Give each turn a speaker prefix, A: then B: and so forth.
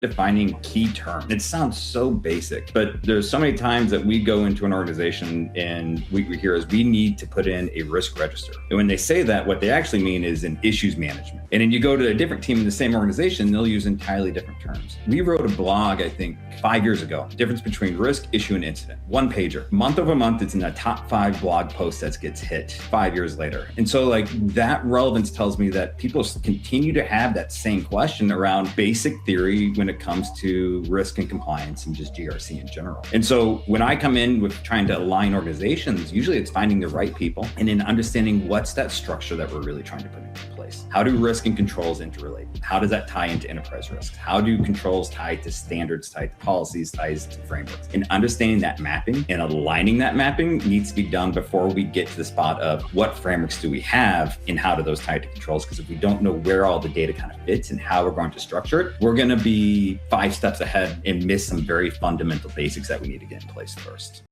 A: defining key terms. It sounds so basic, but there's so many times that we go into an organization and we hear is we need to put in a risk register. And when they say that, what they actually mean is an issues management. And then you go to a different team in the same organization, they'll use entirely different terms. We wrote a blog, I think 5 years ago, difference between risk, issue, and incident. One pager. Month over month, it's in the top 5 blog posts that gets hit 5 years later. And so like that relevance tells me that people continue to have that same question around basic theory when it comes to risk and compliance and just GRC in general. And so when I come in with trying to align organizations, usually it's finding the right people and then understanding what's that structure that we're really trying to put into place. How do risk and controls interrelate? How does that tie into enterprise risks? How do controls tie to standards, tie to policies, ties to frameworks? And understanding that mapping and aligning that mapping needs to be done before we get to the spot of what frameworks do we have and how do those tie to controls? Because if we don't know where all the data kind of fits and how we're going to structure it, we're going to be 5 steps ahead and miss some very fundamental basics that we need to get in place first.